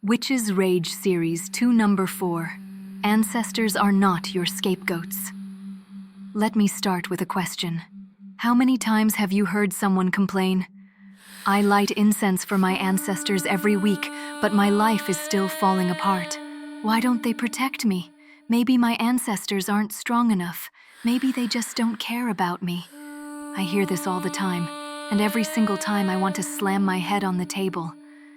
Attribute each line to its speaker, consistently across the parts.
Speaker 1: Witches Rage Series 2 Number 4. Ancestors are not your scapegoats. Let me start with a question. How many times have you heard someone complain? I light incense for my ancestors every week, but my life is still falling apart. Why don't they protect me? Maybe my ancestors aren't strong enough. Maybe they just don't care about me. I hear this all the time, and every single time I want to slam my head on the table.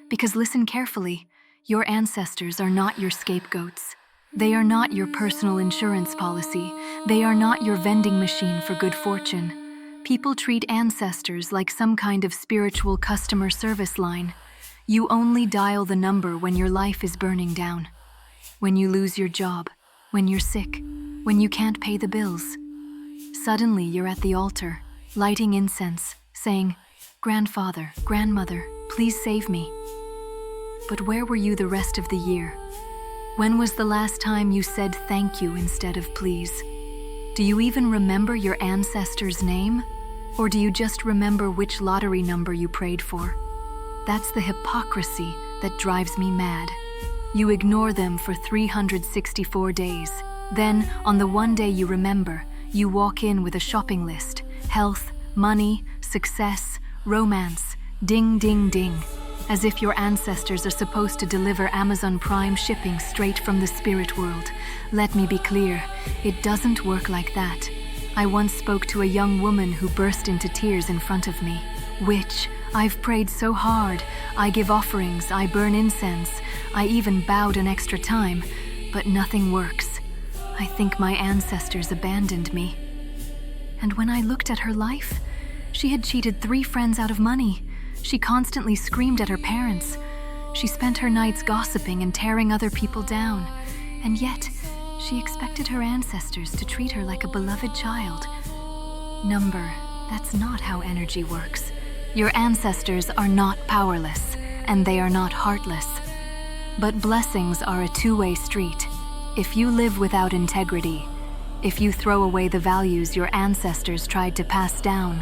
Speaker 1: Because listen carefully, your ancestors are not your scapegoats. They are not your personal insurance policy. They are not your vending machine for good fortune. People treat ancestors like some kind of spiritual customer service line. You only dial the number when your life is burning down. When you lose your job, when you're sick, when you can't pay the bills. Suddenly you're at the altar, lighting incense, saying, "Grandfather, grandmother, please save me." But where were you the rest of the year? When was the last time you said thank you instead of please? Do you even remember your ancestor's name? Or do you just remember which lottery number you prayed for? That's the hypocrisy that drives me mad. You ignore them for 364 days. Then, on the one day you remember, you walk in with a shopping list. Health, money, success, romance, ding, ding, ding. As if your ancestors are supposed to deliver Amazon Prime shipping straight from the spirit world. Let me be clear, it doesn't work like that. I once spoke to a young woman who burst into tears in front of me. "Witch, I've prayed so hard. I give offerings, I burn incense, I even bowed an extra time, but nothing works. I think my ancestors abandoned me." And when I looked at her life, she had cheated 3 friends out of money. She constantly screamed at her parents. She spent her nights gossiping and tearing other people down. And yet, she expected her ancestors to treat her like a beloved child. That's not how energy works. Your ancestors are not powerless, and they are not heartless. But blessings are a two-way street. If you live without integrity, if you throw away the values your ancestors tried to pass down,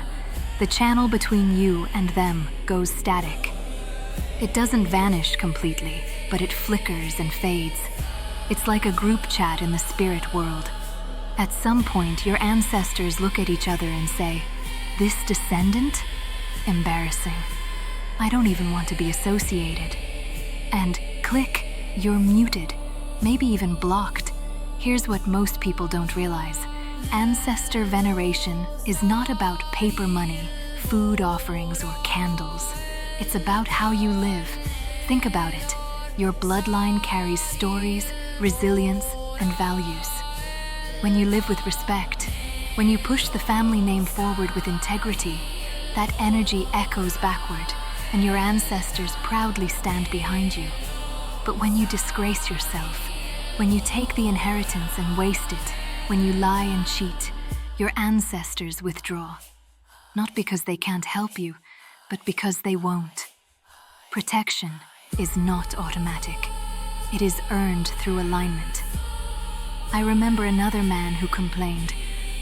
Speaker 1: the channel between you and them goes static. It doesn't vanish completely, but it flickers and fades. It's like a group chat in the spirit world. At some point, your ancestors look at each other and say, "This descendant? Embarrassing. I don't even want to be associated." And click, you're muted, maybe even blocked. Here's what most people don't realize. Ancestor veneration is not about paper money, food offerings, or candles. It's about how you live. Think about it. Your bloodline carries stories, resilience, and values. When you live with respect, when you push the family name forward with integrity, that energy echoes backward, and your ancestors proudly stand behind you. But when you disgrace yourself, when you take the inheritance and waste it, when you lie and cheat, your ancestors withdraw. Not because they can't help you, but because they won't. Protection is not automatic. It is earned through alignment. I remember another man who complained,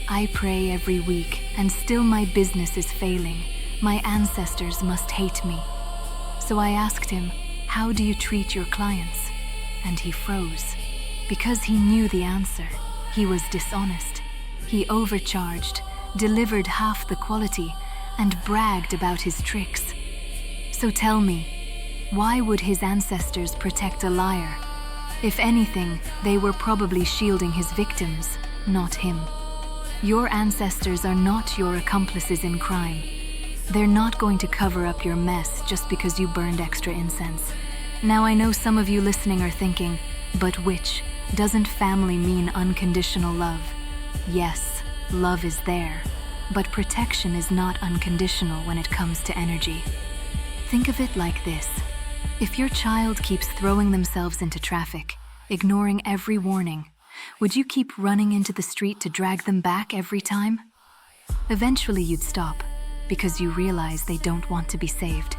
Speaker 1: "I pray every week, and still my business is failing. My ancestors must hate me." So I asked him, "How do you treat your clients?" And he froze, because he knew the answer. He was dishonest. He overcharged, delivered half the quality, and bragged about his tricks. So tell me, why would his ancestors protect a liar? If anything, they were probably shielding his victims, not him. Your ancestors are not your accomplices in crime. They're not going to cover up your mess just because you burned extra incense. Now I know some of you listening are thinking, "But witch, doesn't family mean unconditional love?" Yes, love is there, but protection is not unconditional when it comes to energy. Think of it like this. If your child keeps throwing themselves into traffic, ignoring every warning, would you keep running into the street to drag them back every time? Eventually you'd stop, because you realize they don't want to be saved.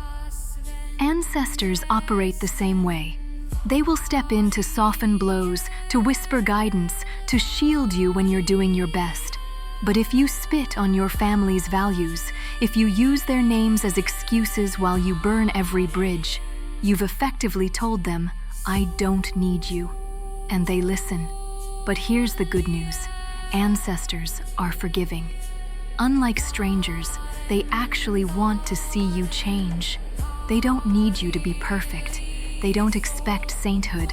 Speaker 1: Ancestors operate the same way. They will step in to soften blows, to whisper guidance, to shield you when you're doing your best. But if you spit on your family's values, if you use their names as excuses while you burn every bridge, you've effectively told them, I don't need you. And they listen. But here's the good news. Ancestors are forgiving. Unlike strangers, they actually want to see you change. They don't need you to be perfect. They don't expect sainthood.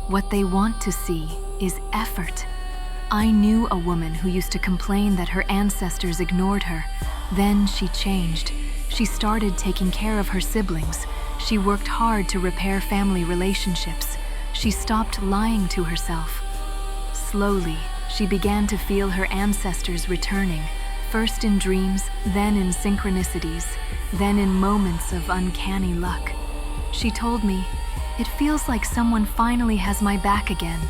Speaker 1: What they want to see is effort. I knew a woman who used to complain that her ancestors ignored her. Then she changed. She started taking care of her siblings. She worked hard to repair family relationships. She stopped lying to herself. Slowly, she began to feel her ancestors returning, first in dreams, then in synchronicities, then in moments of uncanny luck. She told me, "It feels like someone finally has my back again."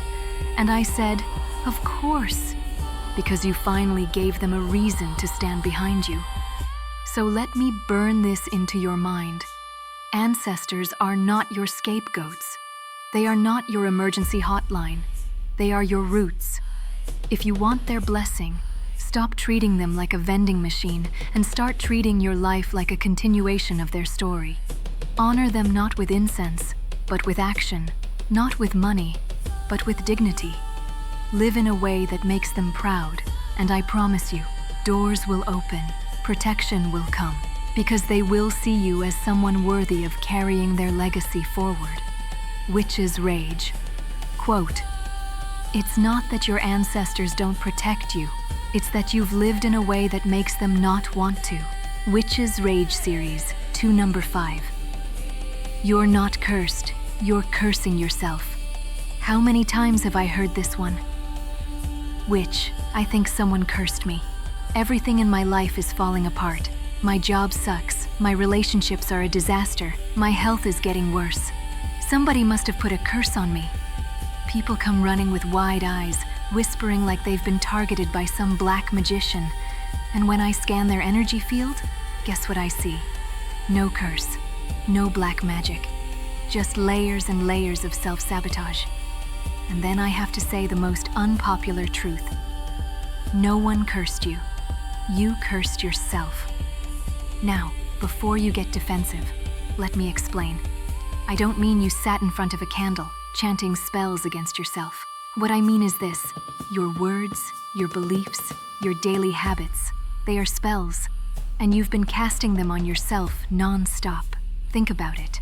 Speaker 1: And I said, "Of course, because you finally gave them a reason to stand behind you." So let me burn this into your mind. Ancestors are not your scapegoats. They are not your emergency hotline. They are your roots. If you want their blessing, stop treating them like a vending machine and start treating your life like a continuation of their story. Honor them not with incense, but with action, not with money, but with dignity. Live in a way that makes them proud, and I promise you, doors will open, protection will come, because they will see you as someone worthy of carrying their legacy forward. Witches' rage. Quote, "It's not that your ancestors don't protect you, it's that you've lived in a way that makes them not want to." Witches' Rage series, 2 number 5. You're not cursed, you're cursing yourself. How many times have I heard this one? Witch, I think someone cursed me. Everything in my life is falling apart. My job sucks, my relationships are a disaster, my health is getting worse. Somebody must have put a curse on me. People come running with wide eyes, whispering like they've been targeted by some black magician. And when I scan their energy field, guess what I see? No curse, no black magic, just layers and layers of self-sabotage. And then I have to say the most unpopular truth. No one cursed you. You cursed yourself. Now, before you get defensive, let me explain. I don't mean you sat in front of a candle, chanting spells against yourself. What I mean is this: your words, your beliefs, your daily habits, they are spells, and you've been casting them on yourself non-stop. Think about it.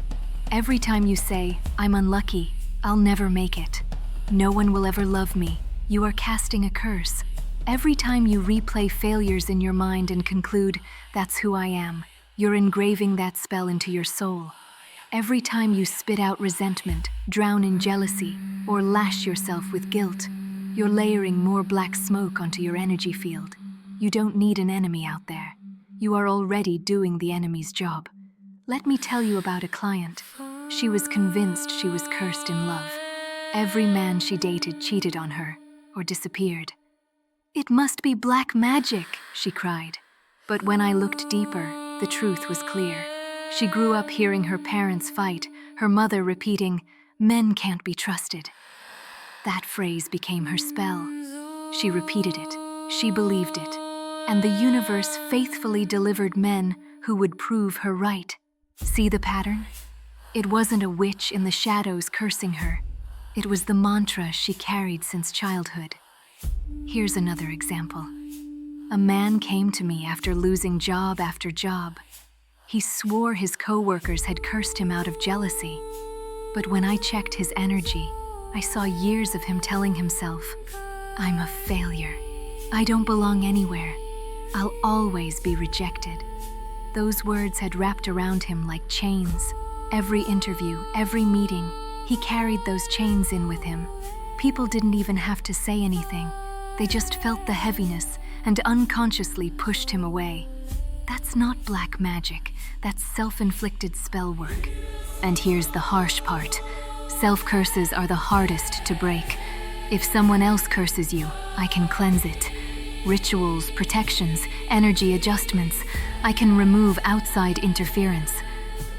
Speaker 1: Every time you say, "I'm unlucky, I'll never make it. No one will ever love me," you are casting a curse. Every time you replay failures in your mind and conclude, "That's who I am," you're engraving that spell into your soul. Every time you spit out resentment, drown in jealousy, or lash yourself with guilt, you're layering more black smoke onto your energy field. You don't need an enemy out there. You are already doing the enemy's job. Let me tell you about a client. She was convinced she was cursed in love. Every man she dated cheated on her, or disappeared. "It must be black magic," she cried. But when I looked deeper, the truth was clear. She grew up hearing her parents fight, her mother repeating, "Men can't be trusted." That phrase became her spell. She repeated it, she believed it, and the universe faithfully delivered men who would prove her right. See the pattern? It wasn't a witch in the shadows cursing her. It was the mantra she carried since childhood. Here's another example. A man came to me after losing job after job. He swore his coworkers had cursed him out of jealousy. But when I checked his energy, I saw years of him telling himself, "I'm a failure. I don't belong anywhere. I'll always be rejected." Those words had wrapped around him like chains. Every interview, every meeting, he carried those chains in with him. People didn't even have to say anything. They just felt the heaviness and unconsciously pushed him away. That's not black magic, that's self-inflicted spell work. And here's the harsh part. Self-curses are the hardest to break. If someone else curses you, I can cleanse it. Rituals, protections, energy adjustments, I can remove outside interference.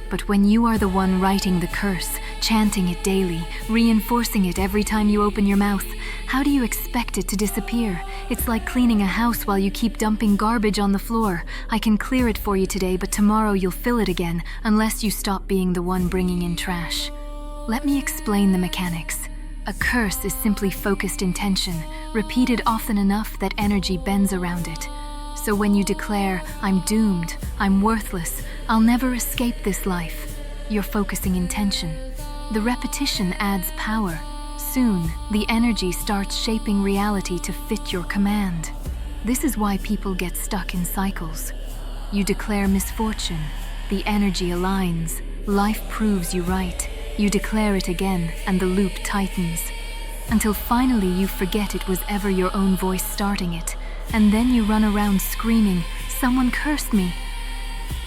Speaker 1: But when you are the one writing the curse, chanting it daily, reinforcing it every time you open your mouth, how do you expect it to disappear? It's like cleaning a house while you keep dumping garbage on the floor. I can clear it for you today, but tomorrow you'll fill it again, unless you stop being the one bringing in trash. Let me explain the mechanics. A curse is simply focused intention, repeated often enough that energy bends around it. So when you declare, "I'm doomed, I'm worthless, I'll never escape this life," you're focusing intention. The repetition adds power. Soon, the energy starts shaping reality to fit your command. This is why people get stuck in cycles. You declare misfortune, the energy aligns, life proves you right. You declare it again, and the loop tightens. Until finally you forget it was ever your own voice starting it, and then you run around screaming, "Someone cursed me!"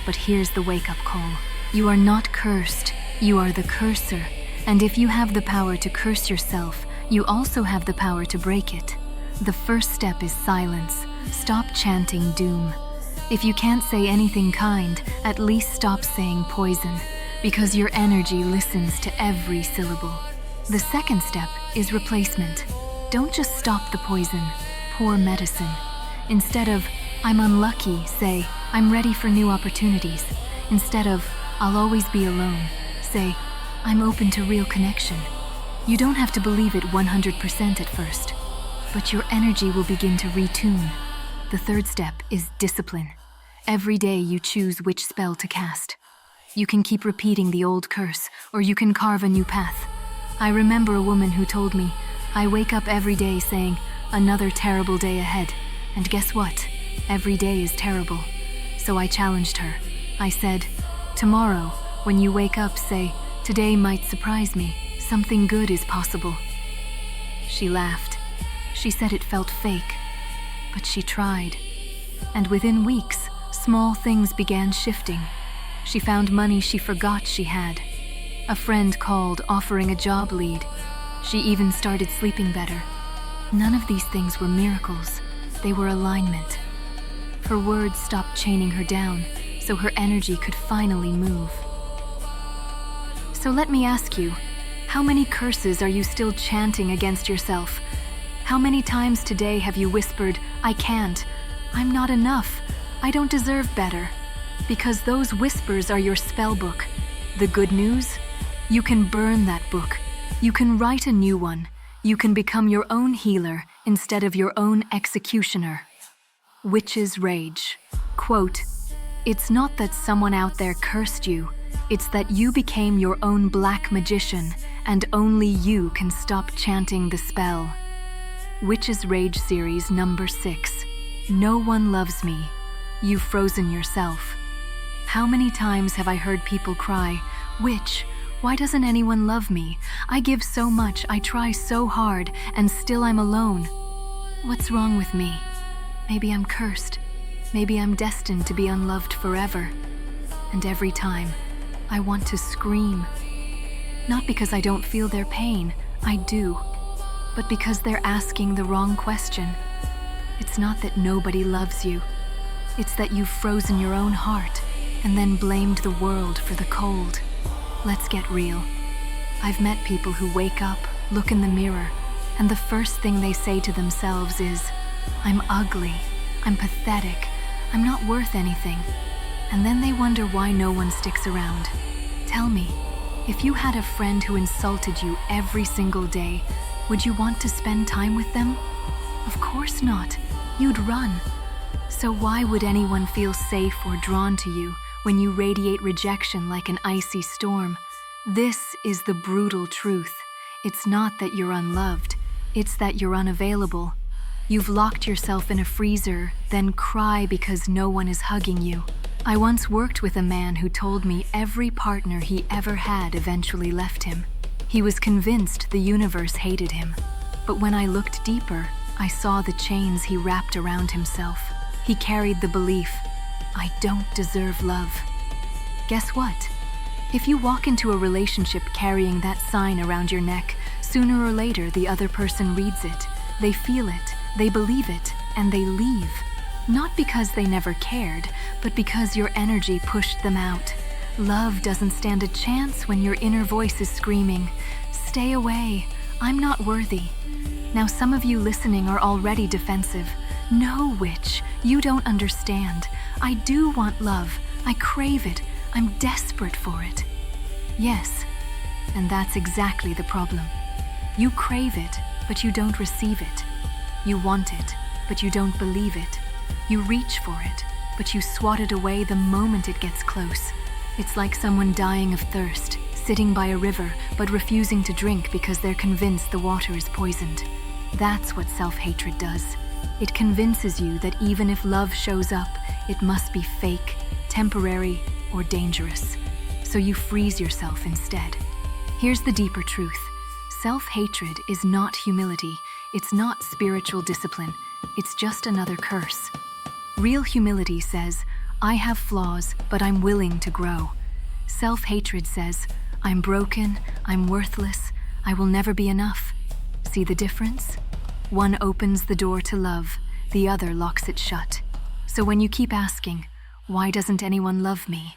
Speaker 1: But here's the wake-up call. You are not cursed, you are the cursor. And if you have the power to curse yourself, you also have the power to break it. The first step is silence. Stop chanting doom. If you can't say anything kind, at least stop saying poison, because your energy listens to every syllable. The second step is replacement. Don't just stop the poison, pour medicine. Instead of, "I'm unlucky," say, "I'm ready for new opportunities." Instead of, "I'll always be alone," say, "I'm open to real connection." You don't have to believe it 100% at first, but your energy will begin to retune. The third step is discipline. Every day you choose which spell to cast. You can keep repeating the old curse, or you can carve a new path. I remember a woman who told me, "I wake up every day saying, 'Another terrible day ahead.' And guess what? Every day is terrible." So I challenged her. I said, "Tomorrow, when you wake up, say, 'Today might surprise me. Something good is possible.'" She laughed. She said it felt fake, but she tried. And within weeks, small things began shifting. She found money she forgot she had. A friend called offering a job lead. She even started sleeping better. None of these things were miracles. They were alignment. Her words stopped chaining her down, so her energy could finally move. So let me ask you, how many curses are you still chanting against yourself? How many times today have you whispered, "I can't, I'm not enough, I don't deserve better"? Because those whispers are your spell book. The good news? You can burn that book. You can write a new one. You can become your own healer instead of your own executioner. Witch's rage. Quote, "It's not that someone out there cursed you. It's that you became your own black magician, and only you can stop chanting the spell." Witch's Rage Series number 6. No one loves me. You've frozen yourself. How many times have I heard people cry, "Witch, why doesn't anyone love me? I give so much, I try so hard, and still I'm alone. What's wrong with me? Maybe I'm cursed. Maybe I'm destined to be unloved forever." And every time, I want to scream. Not because I don't feel their pain, I do, but because they're asking the wrong question. It's not that nobody loves you. It's that you've frozen your own heart and then blamed the world for the cold. Let's get real. I've met people who wake up, look in the mirror, and the first thing they say to themselves is, "I'm ugly, I'm pathetic, I'm not worth anything." And then they wonder why no one sticks around. Tell me, if you had a friend who insulted you every single day, would you want to spend time with them? Of course not. You'd run. So why would anyone feel safe or drawn to you when you radiate rejection like an icy storm? This is the brutal truth. It's not that you're unloved, it's that you're unavailable. You've locked yourself in a freezer, then cry because no one is hugging you. I once worked with a man who told me every partner he ever had eventually left him. He was convinced the universe hated him. But when I looked deeper, I saw the chains he wrapped around himself. He carried the belief, "I don't deserve love." Guess what? If you walk into a relationship carrying that sign around your neck, sooner or later the other person reads it, they feel it, they believe it, and they leave. Not because they never cared, but because your energy pushed them out. Love doesn't stand a chance when your inner voice is screaming, "Stay away, I'm not worthy." Now some of you listening are already defensive. No, witch, you don't understand. I do want love. I crave it. I'm desperate for it. Yes, And that's exactly the problem. You crave it, but you don't receive it. You want it, but you don't believe it. You reach for it, but you swat it away the moment it gets close. It's like someone dying of thirst, sitting by a river, but refusing to drink because they're convinced the water is poisoned. That's what self-hatred does. It convinces you that even if love shows up, it must be fake, temporary, or dangerous. So you freeze yourself instead. Here's the deeper truth. Self-hatred is not humility. It's not spiritual discipline. It's just another curse. Real humility says, I have flaws, but I'm willing to grow. Self-hatred says, I'm broken, I'm worthless, I will never be enough. See the difference? One opens the door to love, the other locks it shut. So when you keep asking, why doesn't anyone love me?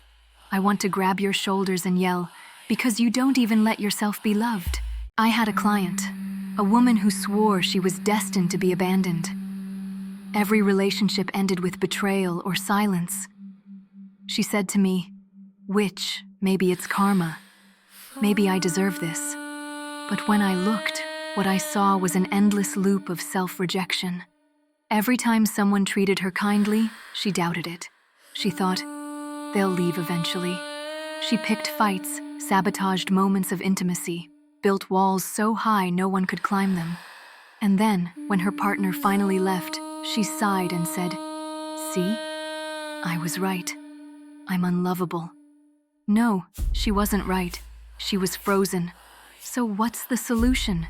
Speaker 1: I want to grab your shoulders and yell, because you don't even let yourself be loved. I had a client, a woman who swore she was destined to be abandoned. Every relationship ended with betrayal or silence. She said to me, "Which, maybe it's karma. Maybe I deserve this." But when I looked, what I saw was an endless loop of self-rejection. Every time someone treated her kindly, she doubted it. She thought, they'll leave eventually. She picked fights, sabotaged moments of intimacy, built walls so high no one could climb them. And then, when her partner finally left, she sighed and said, "See? I was right. I'm unlovable." No, she wasn't right. She was frozen. So what's the solution?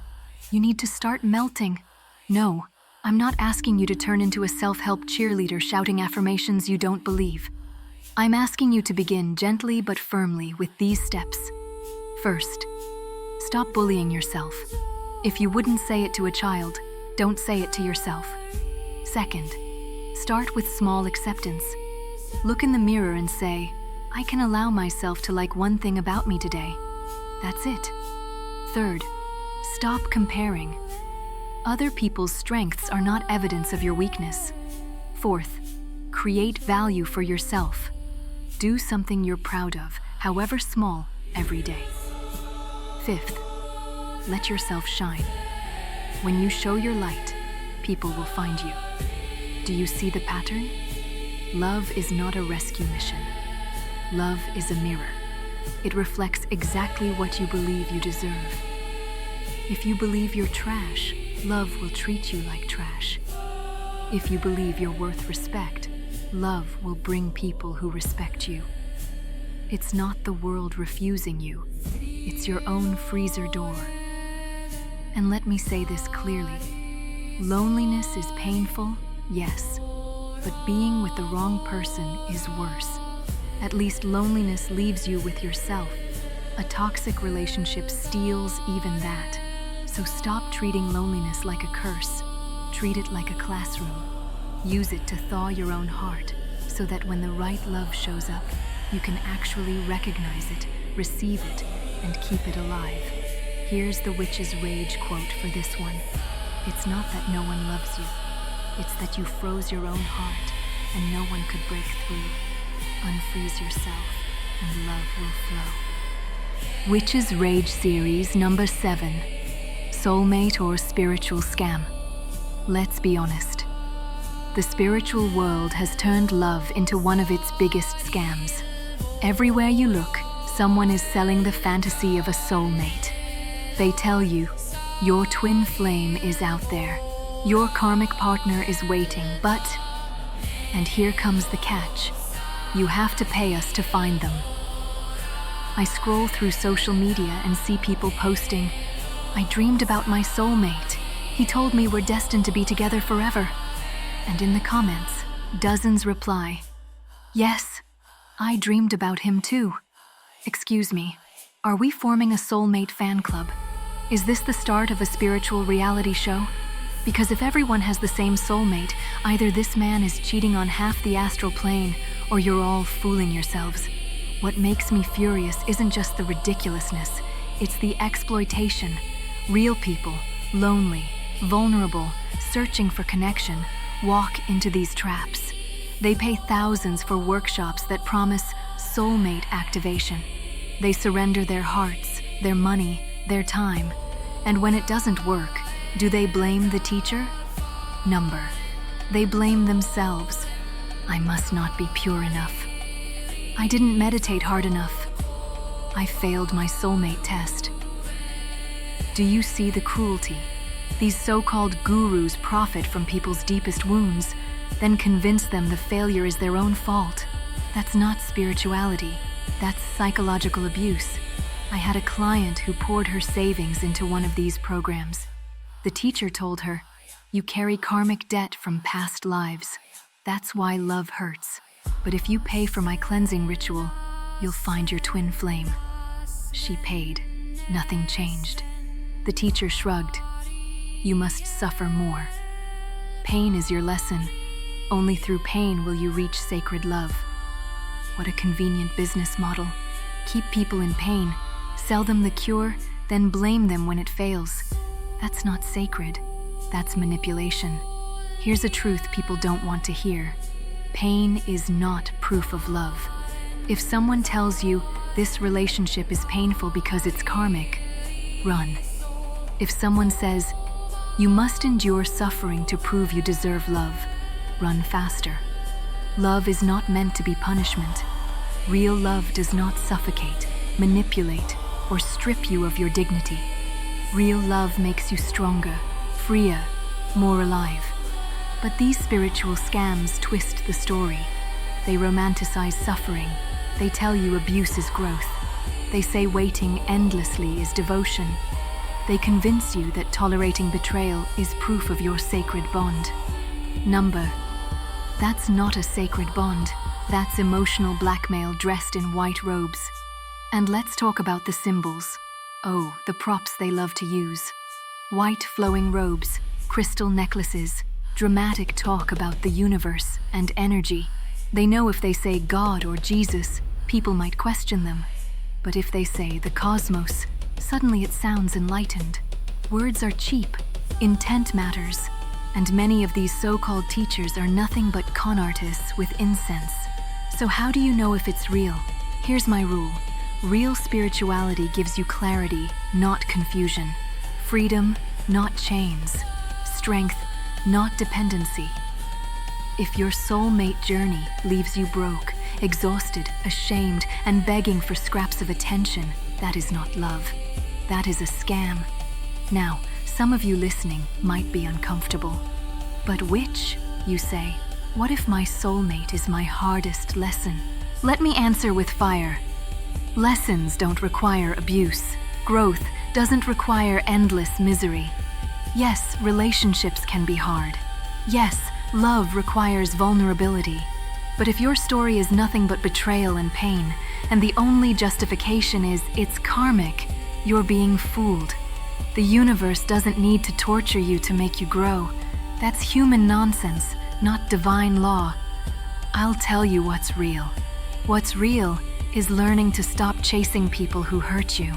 Speaker 1: You need to start melting. No, I'm not asking you to turn into a self-help cheerleader shouting affirmations you don't believe. I'm asking you to begin gently but firmly with these steps. First, stop bullying yourself. If you wouldn't say it to a child, don't say it to yourself. Second, start with small acceptance. Look in the mirror and say, I can allow myself to like one thing about me today. That's it. Third, stop comparing. Other people's strengths are not evidence of your weakness. Fourth, create value for yourself. Do something you're proud of, however small, every day. Fifth, let yourself shine. When you show your light, people will find you. Do you see the pattern? Love is not a rescue mission. Love is a mirror. It reflects exactly what you believe you deserve. If you believe you're trash, love will treat you like trash. If you believe you're worth respect, love will bring people who respect you. It's not the world refusing you. It's your own freezer door. And let me say this clearly. Loneliness is painful, yes, but being with the wrong person is worse. At least loneliness leaves you with yourself. A toxic relationship steals even that. So stop treating loneliness like a curse. Treat it like a classroom. Use it to thaw your own heart, so that when the right love shows up, you can actually recognize it, receive it, and keep it alive. Here's the witch's rage quote for this one. It's not that no one loves you. It's that you froze your own heart, and no one could break through. Unfreeze yourself, and love will flow. Witch's Rage Series number 7. Soulmate or spiritual scam? Let's be honest. The spiritual world has turned love into one of its biggest scams. Everywhere you look, someone is selling the fantasy of a soulmate. They tell you, your twin flame is out there. Your karmic partner is waiting, but... And here comes the catch. You have to pay us to find them. I scroll through social media and see people posting, I dreamed about my soulmate. He told me we're destined to be together forever. And in the comments, dozens reply, yes, I dreamed about him too. Excuse me, are we forming a soulmate fan club? Is this the start of a spiritual reality show? Because if everyone has the same soulmate, either this man is cheating on half the astral plane, or you're all fooling yourselves. What makes me furious isn't just the ridiculousness, it's the exploitation. Real people, lonely, vulnerable, searching for connection, walk into these traps. They pay thousands for workshops that promise soulmate activation. They surrender their hearts, their money, their time. And when it doesn't work, do they blame the teacher? Number. They blame themselves. I must not be pure enough. I didn't meditate hard enough. I failed my soulmate test. Do you see the cruelty? These so-called gurus profit from people's deepest wounds, then convince them the failure is their own fault. That's not spirituality. That's psychological abuse. I had a client who poured her savings into one of these programs. The teacher told her, "You carry karmic debt from past lives. That's why love hurts. But if you pay for my cleansing ritual, you'll find your twin flame." She paid. Nothing changed. The teacher shrugged. You must suffer more. Pain is your lesson. Only through pain will you reach sacred love. What a convenient business model. Keep people in pain, sell them the cure, then blame them when it fails. That's not sacred. That's manipulation. Here's a truth people don't want to hear. Pain is not proof of love. If someone tells you this relationship is painful because it's karmic, run. If someone says, you must endure suffering to prove you deserve love, run faster. Love is not meant to be punishment. Real love does not suffocate, manipulate, or strip you of your dignity. Real love makes you stronger, freer, more alive. But these spiritual scams twist the story. They romanticize suffering. They tell you abuse is growth. They say waiting endlessly is devotion. They convince you that tolerating betrayal is proof of your sacred bond. Number. That's not a sacred bond. That's emotional blackmail dressed in white robes. And let's talk about the symbols. Oh, the props they love to use. White flowing robes, crystal necklaces, dramatic talk about the universe and energy. They know if they say God or Jesus, people might question them. But if they say the cosmos, suddenly it sounds enlightened. Words are cheap. Intent matters. And many of these so-called teachers are nothing but con artists with incense. So how do you know if it's real? Here's my rule. Real spirituality gives you clarity, not confusion. Freedom, not chains. Strength, not dependency. If your soulmate journey leaves you broke, exhausted, ashamed, and begging for scraps of attention, that is not love. That is a scam. Now, some of you listening might be uncomfortable. But which, you say? What if my soulmate is my hardest lesson? Let me answer with fire. Lessons don't require abuse. Growth doesn't require endless misery. Yes, relationships can be hard. Yes, love requires vulnerability. But if your story is nothing but betrayal and pain, and the only justification is it's karmic, you're being fooled. The universe doesn't need to torture you to make you grow. That's human nonsense, not divine law. I'll tell you what's real. What's real is learning to stop chasing people who hurt you.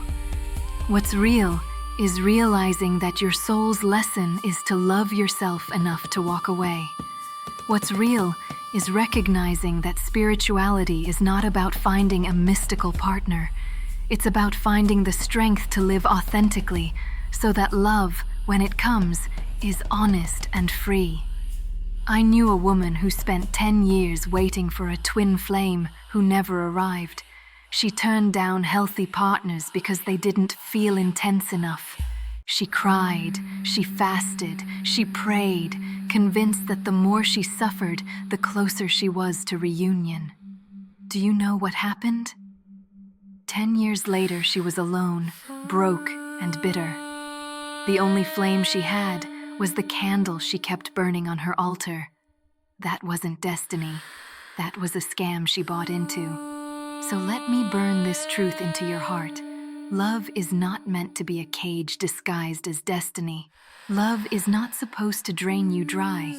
Speaker 1: What's real is realizing that your soul's lesson is to love yourself enough to walk away. What's real is recognizing that spirituality is not about finding a mystical partner. It's about finding the strength to live authentically, so that love, when it comes, is honest and free. I knew a woman who spent 10 years waiting for a twin flame who never arrived. She turned down healthy partners because they didn't feel intense enough. She cried, she fasted, she prayed, convinced that the more she suffered, the closer she was to reunion. Do you know what happened? 10 years later, she was alone, broke, and bitter. The only flame she had was the candle she kept burning on her altar. That wasn't destiny. That was a scam she bought into. So let me burn this truth into your heart. Love is not meant to be a cage disguised as destiny. Love is not supposed to drain you dry.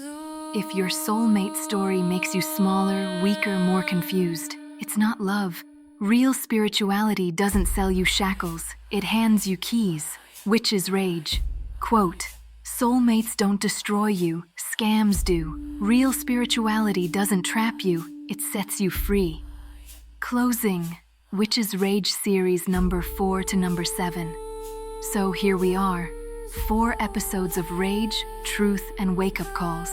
Speaker 1: If your soulmate story makes you smaller, weaker, more confused, it's not love. Real spirituality doesn't sell you shackles. It hands you keys. Witches rage. Quote, soulmates don't destroy you, scams do. Real spirituality doesn't trap you, it sets you free. Closing. Witch's Rage series number 4 to number 7. So here we are, 4 episodes of rage, truth, and wake-up calls.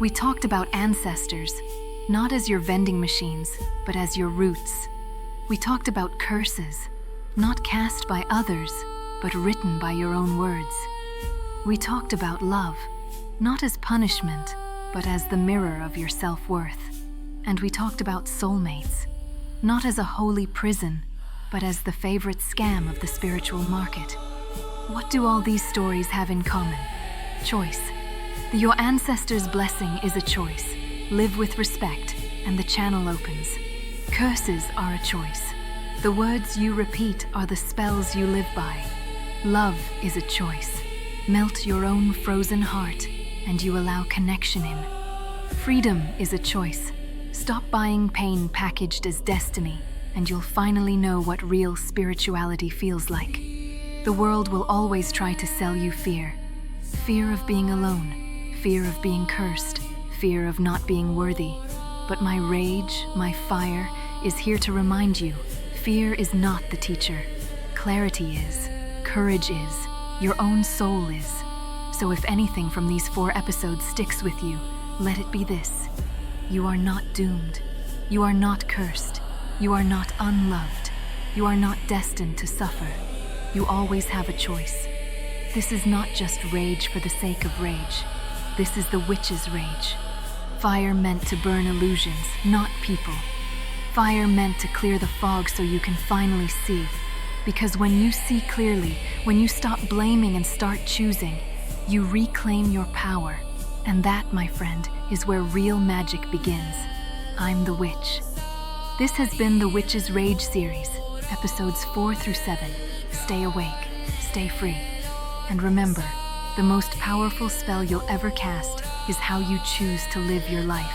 Speaker 1: We talked about ancestors, not as your vending machines, but as your roots. We talked about curses, not cast by others, but written by your own words. We talked about love, not as punishment, but as the mirror of your self-worth. And we talked about soulmates, not as a holy prison, but as the favorite scam of the spiritual market. What do all these stories have in common? Choice. Your ancestors' blessing is a choice. Live with respect, and the channel opens. Curses are a choice. The words you repeat are the spells you live by. Love is a choice. Melt your own frozen heart, and you allow connection in. Freedom is a choice. Stop buying pain packaged as destiny, and you'll finally know what real spirituality feels like. The world will always try to sell you fear. Fear of being alone, fear of being cursed, fear of not being worthy. But my rage, my fire, is here to remind you, fear is not the teacher. Clarity is, courage is, your own soul is. So if anything from these 4 episodes sticks with you, let it be this. You are not doomed. You are not cursed. You are not unloved. You are not destined to suffer. You always have a choice. This is not just rage for the sake of rage. This is the witch's rage. Fire meant to burn illusions, not people. Fire meant to clear the fog so you can finally see. Because when you see clearly, when you stop blaming and start choosing, you reclaim your power. And that, my friend, is where real magic begins. I'm the witch. This has been the Witch's Rage series, episodes 4 through 7. Stay awake, stay free. And remember, the most powerful spell you'll ever cast is how you choose to live your life.